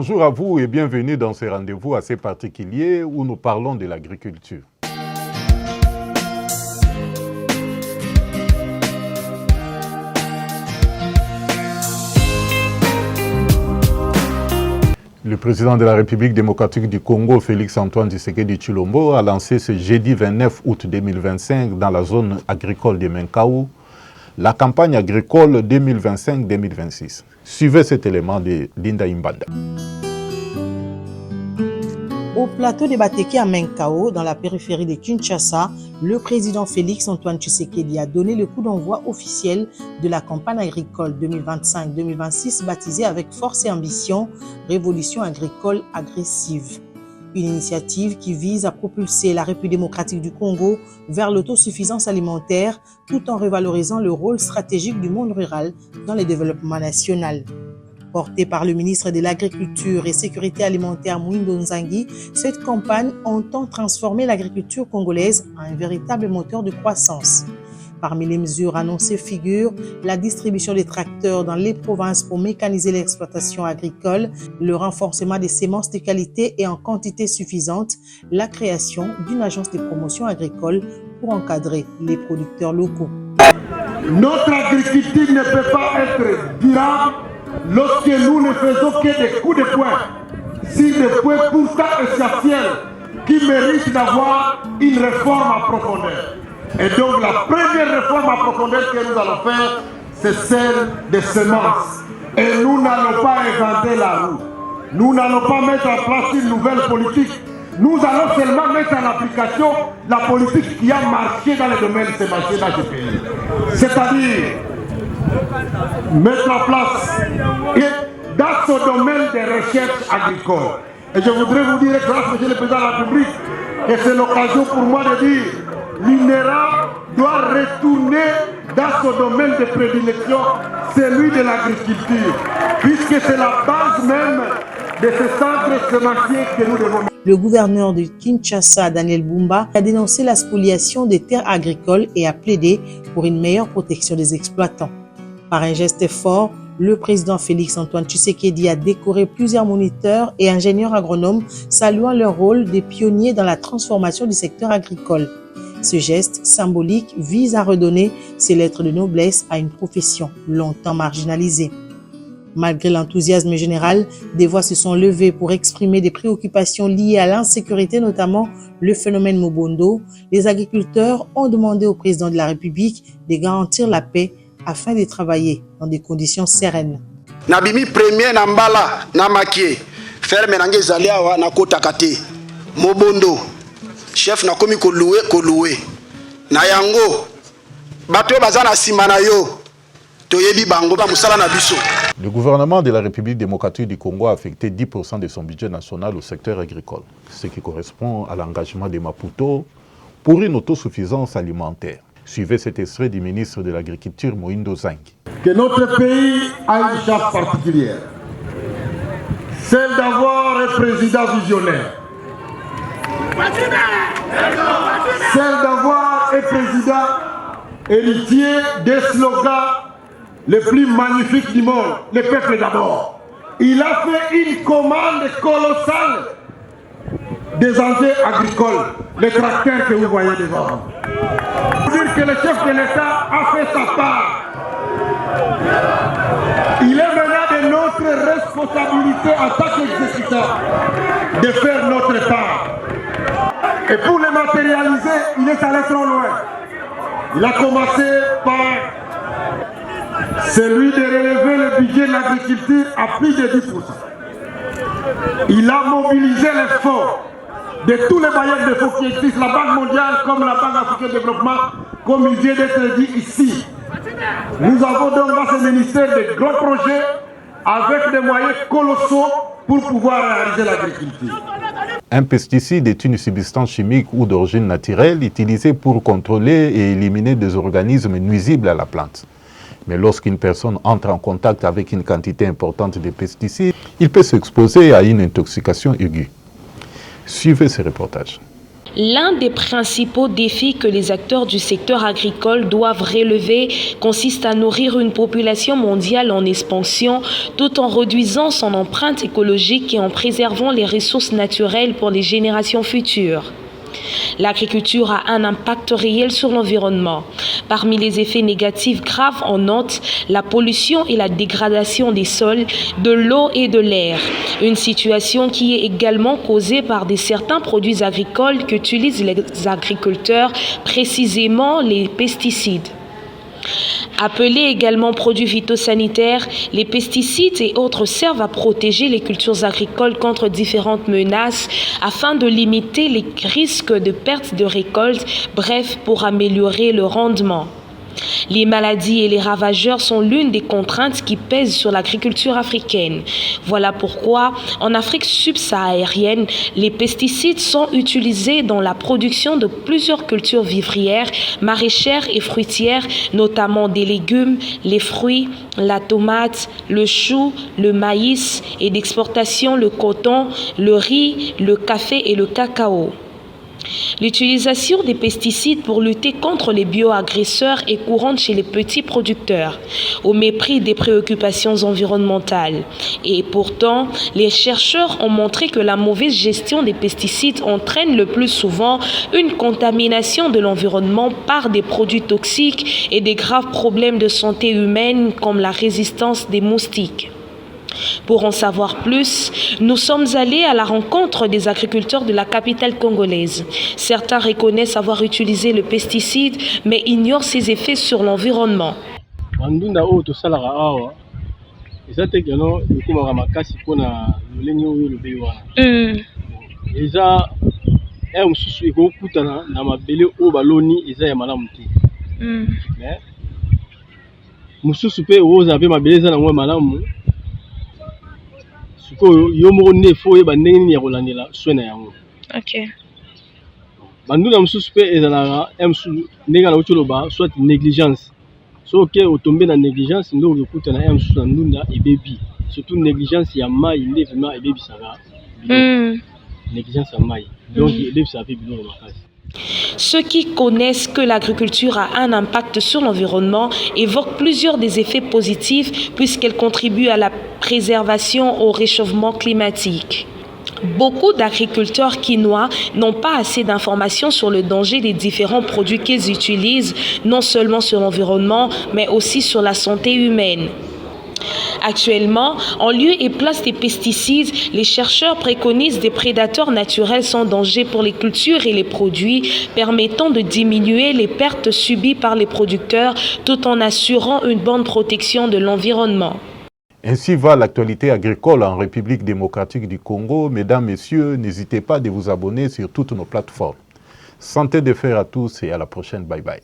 Bonjour à vous et bienvenue dans ce rendez-vous assez particulier où nous parlons de l'agriculture. Le président de la République démocratique du Congo, Félix-Antoine Tshisekedi Tshilombo, a lancé ce jeudi 29 août 2025 dans la zone agricole de Menkaou la campagne agricole 2025-2026. Suivez cet élément de Linda Imbanda. Au plateau de Bateke à Menkaou, dans la périphérie de Kinshasa, le président Félix-Antoine Tshisekedi a donné le coup d'envoi officiel de la campagne agricole 2025-2026 baptisée avec force et ambition « Révolution agricole agressive ». Une initiative qui vise à propulser la République démocratique du Congo vers l'autosuffisance alimentaire tout en revalorisant le rôle stratégique du monde rural dans le développement national. Portée par le ministre de l'Agriculture et Sécurité alimentaire Mwindo Nzangi, cette campagne entend transformer l'agriculture congolaise en un véritable moteur de croissance. Parmi les mesures annoncées figurent la distribution des tracteurs dans les provinces pour mécaniser l'exploitation agricole, le renforcement des semences de qualité et en quantité suffisante, la création d'une agence de promotion agricole pour encadrer les producteurs locaux. Notre agriculture ne peut pas être durable lorsque nous ne faisons que des coups de poing, si des points pourtant essentiels qui méritent d'avoir une réforme en profondeur. Et donc la première réforme en profondeur que nous allons faire, c'est celle des semences. Et nous n'allons pas inventer la roue. Nous n'allons pas mettre en place une nouvelle politique. Nous allons seulement mettre en application la politique qui a marché dans les domaines sémenciers dans ce pays. C'est-à-dire mettre en place et dans ce domaine des recherches agricoles. Et je voudrais vous dire, grâce Monsieur le Président de la République, que c'est l'occasion pour moi de dire l'INERA doit retourner dans ce domaine de prédilection, celui de l'agriculture, puisque c'est la base même de ce centre semencier que nous devons. Le gouverneur de Kinshasa, Daniel Bumba, a dénoncé la spoliation des terres agricoles et a plaidé pour une meilleure protection des exploitants. Par un geste fort, le président Félix-Antoine Tshisekedi a décoré plusieurs moniteurs et ingénieurs agronomes saluant leur rôle de pionniers dans la transformation du secteur agricole. Ce geste symbolique vise à redonner ses lettres de noblesse à une profession longtemps marginalisée. Malgré l'enthousiasme général, des voix se sont levées pour exprimer des préoccupations liées à l'insécurité, notamment le phénomène Mobondo. Les agriculteurs ont demandé au président de la République de garantir la paix afin de travailler dans des conditions sereines. Nabimi premier nambala namakie ferme nange zaliawa na kotakate Mobondo chef na komi koloué na yango bato bazana simana yo toyebi bango ba musala na biso. Le gouvernement de la République démocratique du Congo a affecté 10% de son budget national au secteur agricole, ce qui correspond à l'engagement de Maputo pour une autosuffisance alimentaire. Suivez cet extrait du ministre de l'Agriculture, Mwindo Nzangi. Que notre pays a une chance particulière, celle d'avoir un président visionnaire, celle d'avoir un président héritier des slogans les plus magnifiques du monde, le peuple d'abord. Il a fait une commande colossale des engins agricoles, les tracteurs que vous voyez devant vous. Pour dire que le chef de l'État a fait sa part. Il est maintenant de notre responsabilité en tant qu'exécutant de faire notre part. Et pour le matérialiser, il est allé trop loin. Il a commencé par celui de relever le budget de l'agriculture à plus de 10%. Il a mobilisé les fonds de tous les bailleurs de fonds qui existent, la Banque mondiale comme la Banque africaine de développement, comme il vient d'être dit ici. Nous avons donc dans ce ministère de grands projets avec des moyens colossaux pour pouvoir réaliser l'agriculture. Un pesticide est une substance chimique ou d'origine naturelle utilisée pour contrôler et éliminer des organismes nuisibles à la plante. Mais lorsqu'une personne entre en contact avec une quantité importante de pesticides, il peut s'exposer à une intoxication aiguë. Suivez ce reportage. L'un des principaux défis que les acteurs du secteur agricole doivent relever consiste à nourrir une population mondiale en expansion tout en réduisant son empreinte écologique et en préservant les ressources naturelles pour les générations futures. L'agriculture a un impact réel sur l'environnement. Parmi les effets négatifs graves, on note la pollution et la dégradation des sols, de l'eau et de l'air. Une situation qui est également causée par certains produits agricoles qu'utilisent les agriculteurs, précisément les pesticides. Appelés également produits phytosanitaires, les pesticides et autres servent à protéger les cultures agricoles contre différentes menaces afin de limiter les risques de perte de récolte, bref, pour améliorer le rendement. Les maladies et les ravageurs sont l'une des contraintes qui pèsent sur l'agriculture africaine. Voilà pourquoi, en Afrique subsaharienne, les pesticides sont utilisés dans la production de plusieurs cultures vivrières, maraîchères et fruitières, notamment des légumes, les fruits, la tomate, le chou, le maïs et d'exportation le coton, le riz, le café et le cacao. L'utilisation des pesticides pour lutter contre les bioagresseurs est courante chez les petits producteurs, au mépris des préoccupations environnementales. Et pourtant, les chercheurs ont montré que la mauvaise gestion des pesticides entraîne le plus souvent une contamination de l'environnement par des produits toxiques et des graves problèmes de santé humaine comme la résistance des moustiques. Pour en savoir plus, nous sommes allés à la rencontre des agriculteurs de la capitale congolaise. Certains reconnaissent avoir utilisé le pesticide, mais ignorent ses effets sur l'environnement. Okay. Banduna mususu pe ezalaka ndenge na ucholoba soit négligence. So ke otombe na négligence ndo okuta na mususu na ndunda ebebi. Surtout négligence ya mai nde vraiment ebebi saka. Négligence ya mai. Donc ebebi saka pe biloko makasi. Ceux qui connaissent que l'agriculture a un impact sur l'environnement évoquent plusieurs des effets positifs puisqu'elle contribue à la préservation au réchauffement climatique. Beaucoup d'agriculteurs quinois n'ont pas assez d'informations sur le danger des différents produits qu'ils utilisent, non seulement sur l'environnement, mais aussi sur la santé humaine. Actuellement, en lieu et place des pesticides, les chercheurs préconisent des prédateurs naturels sans danger pour les cultures et les produits, permettant de diminuer les pertes subies par les producteurs tout en assurant une bonne protection de l'environnement. Ainsi va l'actualité agricole en République démocratique du Congo. Mesdames, Messieurs, n'hésitez pas de vous abonner sur toutes nos plateformes. Santé de fer à tous et à la prochaine. Bye bye.